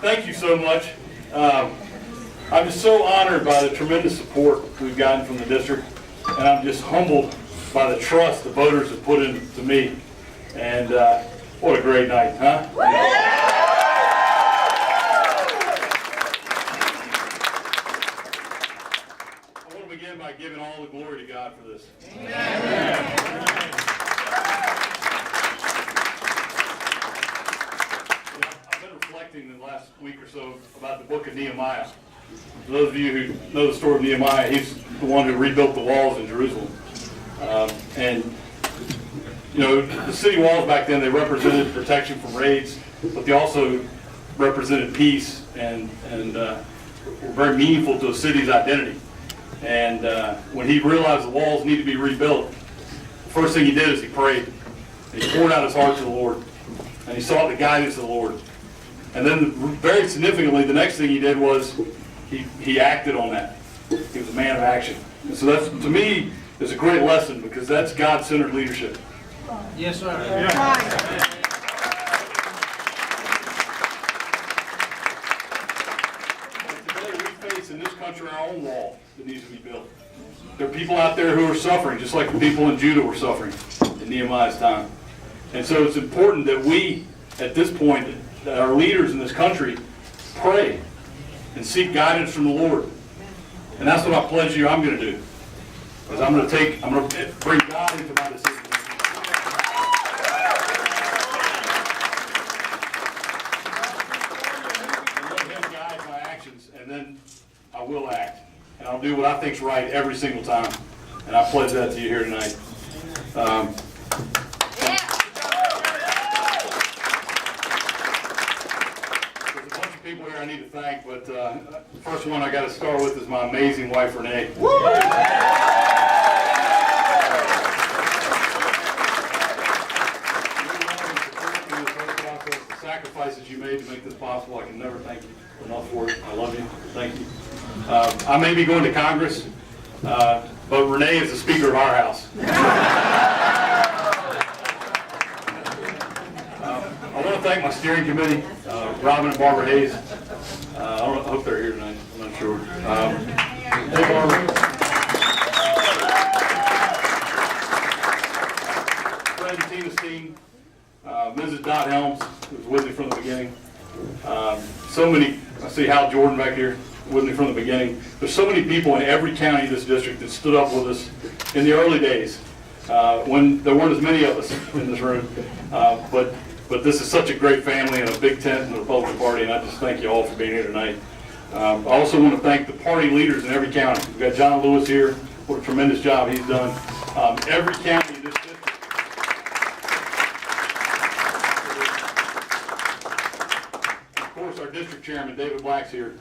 thank you so much. I'm just so honored by the tremendous support we've gotten from the district, and I'm just humbled by the trust the voters have put into me. And what a great night, huh? I want to begin by giving all the glory to God for this. Amen. I've been reflecting in the last week or so about the book of Nehemiah. For those of you who know the story of Nehemiah, he's the one who rebuilt the walls in Jerusalem. And you know, the city walls back then, they represented protection from raids, but they also represented peace and were very meaningful to a city's identity. And when he realized the walls needed to be rebuilt, the first thing he did is he prayed. And he poured out his heart to the Lord. And he sought the guidance of the Lord. And then very significantly, the next thing he did was he acted on that. He was a man of action. And so that's, to me, is a great lesson, because that's God-centered leadership. Yes, sir. Yeah. Today we face in this country our own wall that needs to be built. There are people out there who are suffering, just like the people in Judah were suffering in Nehemiah's time. And so it's important that we, at this point, that our leaders in this country pray and seek guidance from the Lord. And that's what I pledge you I'm going to do. Because I'm going to bring God into my decision. And let Him guide my actions, and then I will act. And I'll do what I think's right every single time. And I pledge that to you here tonight. People here I need to thank, but the first one I got to start with is my amazing wife, Renee. The sacrifices you made to make this possible, I can never thank you enough for it. I love you. Thank you. I may be going to Congress, but Renee is the Speaker of our house. I want to thank my steering committee, Robin and Barbara Hayes. I hope they're here tonight. I'm not sure. Hey, Barbara. Fred and Tina's team. Mrs. Dot Helms, who was with me from the beginning. So many, I see Hal Jordan back here, with me from the beginning. There's so many people in every county in this district that stood up with us in the early days, when there weren't as many of us in this room. But this is such a great family and a big tent in the Republican Party, and I just thank you all for being here tonight. I also want to thank the party leaders in every county. We've got John Lewis here. What a tremendous job he's done. Every county in this district. Of course, our district chairman, David Black's here.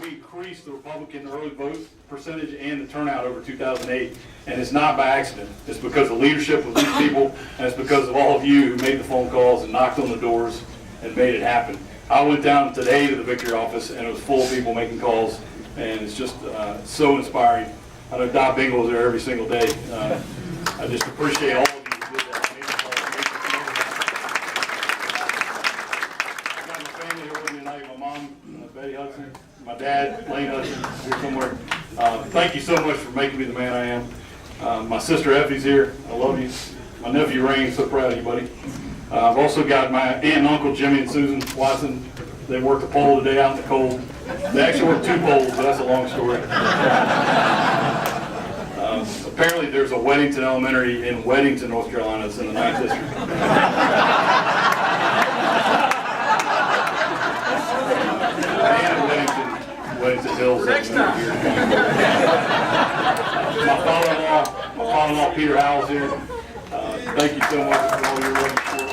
Increased the Republican early vote percentage and the turnout over 2008, and it's not by accident. It's because of the leadership of these people, and it's because of all of you who made the phone calls and knocked on the doors and made it happen. I went down today to the victory office, and it was full of people making calls, and it's just so inspiring. I know Doc Bingle is there every single day. I just appreciate all of you who did that. I got my family here with me tonight. My mom, Betty Hudson. My dad, Lane Hudson, here somewhere. Thank you so much for making me the man I am. My sister Effie's here. I love you. My nephew Rain, so proud of you, buddy. I've also got my aunt and uncle, Jimmy and Susan Watson. They worked a pole today out in the cold. They actually worked 2 poles, but that's a long story. Apparently there's a Weddington Elementary in Weddington, North Carolina. It's in the 9th district. Weddington Hills. Next time. My father-in-law, Peter Howell's here. Thank you so much for all your love support.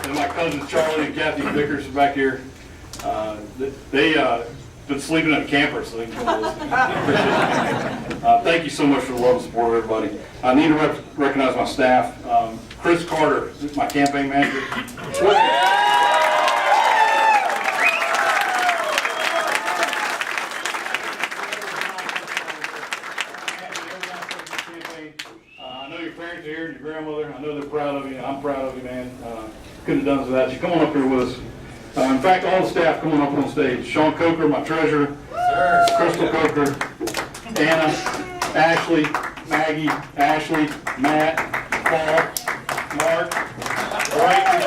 And my cousins Charlie and Kathy Vickers are back here. They been sleeping in a camper, so they can come listen. Thank you so much for the love and support, everybody. I need to recognize my staff. Chris Carter, my campaign manager. I know your parents are here, and your grandmother. I know they're proud of you. I'm proud of you, man. Couldn't have done this without you. Come on up here with us. In fact, all the staff, come on up on stage. Sean Coker, my treasurer. Sir. Crystal Coker. Anna, Ashley, Maggie, Ashley, Matt, Paul, Mark. All right,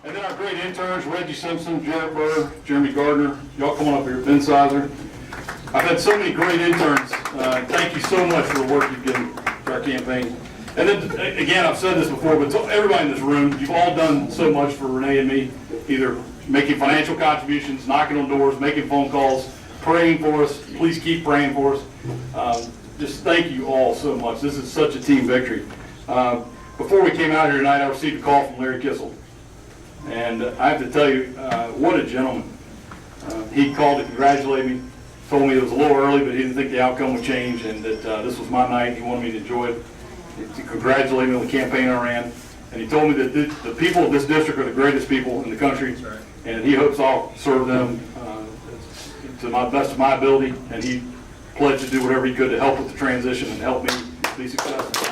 and then our great interns, Reggie Simpson, Jared Burr, Jeremy Gardner. Y'all come on up here, Ben Sizer. I've had so many great interns. Thank you so much for the work you've given to our campaign. And then, again, I've said this before, but to everybody in this room, you've all done so much for Renee and me, either making financial contributions, knocking on doors, making phone calls, praying for us. Please keep praying for us. Just thank you all so much. This is such a team victory. Before we came out here tonight, I received a call from Larry Kissel. And I have to tell you, what a gentleman. He called to congratulate me, told me it was a little early, but he didn't think the outcome would change, and that this was my night. He wanted me to enjoy it. He congratulated me on the campaign I ran, and he told me that the people of this district are the greatest people in the country, and he hopes I'll serve them to the best of my ability, and he pledged to do whatever he could to help with the transition and help me be successful.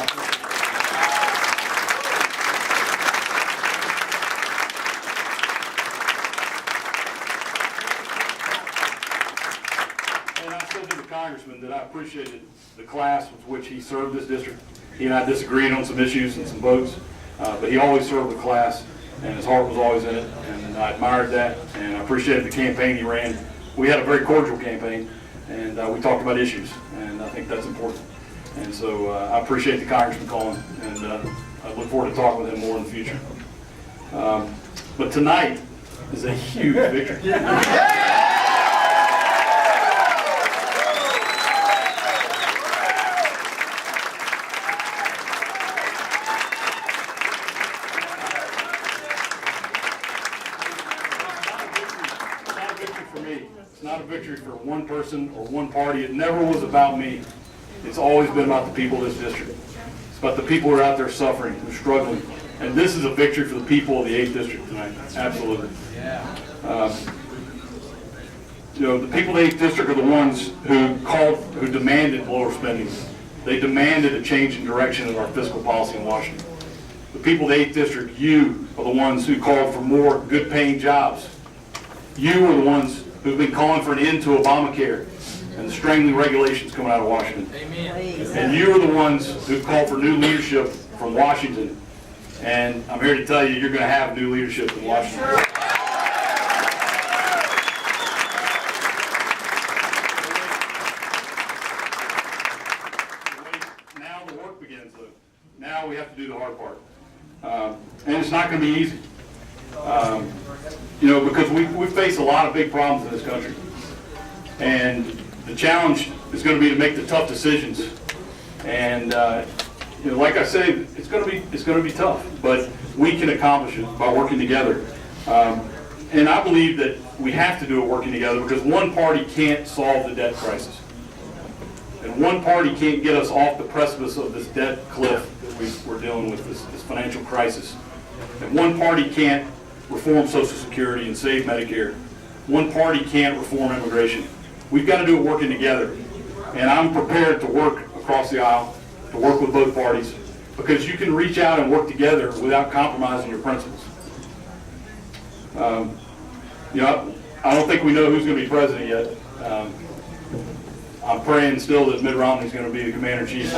Congressman, that I appreciated the class with which he served this district. He and I disagreed on some issues and some votes, but he always served the class, and his heart was always in it, and I admired that, and I appreciated the campaign he ran. We had a very cordial campaign, and we talked about issues, and I think that's important. And so I appreciate the Congressman calling, and I look forward to talking with him more in the future. But tonight is a huge victory. It's not a victory for one person or one party. It never was about me. It's always been about the people of this district. It's about the people who are out there suffering, who are struggling. And this is a victory for the people of the 8th District tonight. Absolutely. The people of the 8th District are the ones who demanded lower spending. They demanded a change in direction of our fiscal policy in Washington. The people of the 8th District, you are the ones who called for more good-paying jobs. You are the ones who've been calling for an end to Obamacare and the strangling regulations coming out of Washington. Amen. And you are the ones who called for new leadership from Washington. And I'm here to tell you, you're going to have new leadership in Washington. Now the work begins, though. Now we have to do the hard part. And it's not going to be easy. Because we face a lot of big problems in this country. And the challenge is going to be to make the tough decisions. And, like I said, it's going to be tough, but we can accomplish it by working together. And I believe that we have to do it working together, because one party can't solve the debt crisis. And one party can't get us off the precipice of this debt cliff that we're dealing with, this financial crisis. And one party can't reform Social Security and save Medicare. One party can't reform immigration. We've got to do it working together. And I'm prepared to work across the aisle, to work with both parties, because you can reach out and work together without compromising your principles. I don't think we know who's going to be president yet. I'm praying still that Mitt Romney's going to be the commander-in-chief.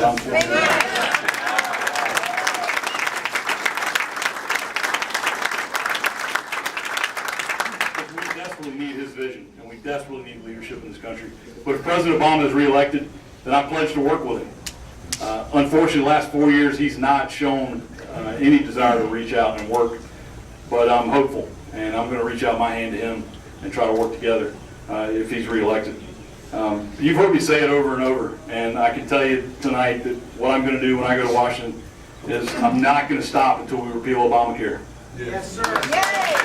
We desperately need his vision, and we desperately need leadership in this country. But if President Obama is reelected, then I pledge to work with him. Unfortunately, the last 4 years, he's not shown any desire to reach out and work. But I'm hopeful, and I'm going to reach out my hand to him and try to work together if he's reelected. You've heard me say it over and over, and I can tell you tonight that what I'm going to do when I go to Washington is I'm not going to stop until we repeal Obamacare. Yes, sir. Yay!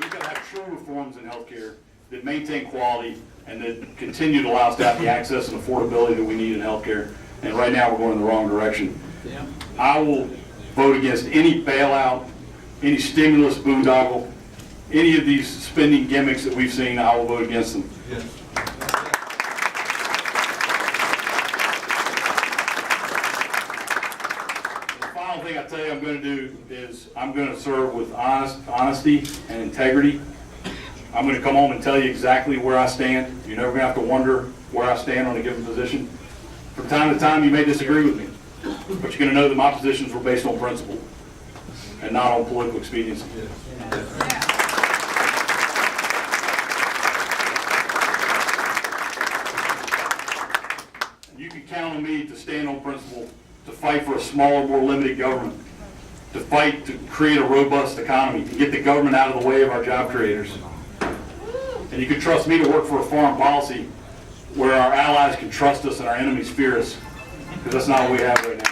We've got to have true reforms in health care, that maintain quality, and that continue to allow us to have the access and affordability that we need in healthcare. And right now, we're going in the wrong direction. I will vote against any bailout, any stimulus boondoggle, any of these spending gimmicks that we've seen. I will vote against them. The final thing I tell you I'm going to do is I'm going to serve with honesty and integrity. I'm going to come home and tell you exactly where I stand. You're never going to have to wonder where I stand on a given position. From time to time, you may disagree with me, but you're going to know that my positions were based on principle and not on political expediency. You can count on me to stand on principle, to fight for a smaller, more limited government, to fight to create a robust economy, to get the government out of the way of our job creators. And you can trust me to work for a foreign policy where our allies can trust us and our enemies fear us, because that's not what we have right now.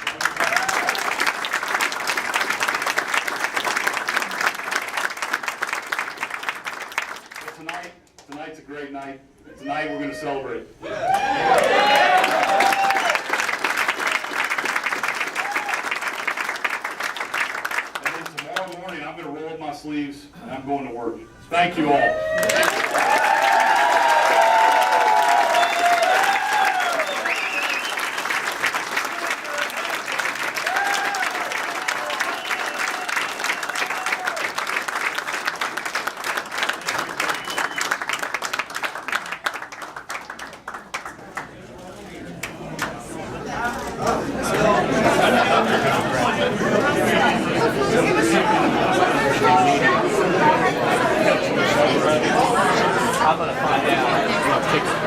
But tonight's a great night. And tonight we're going to celebrate. And then tomorrow morning I'm going to roll up my sleeves and I'm going to work. Thank you all. I'm going to find out.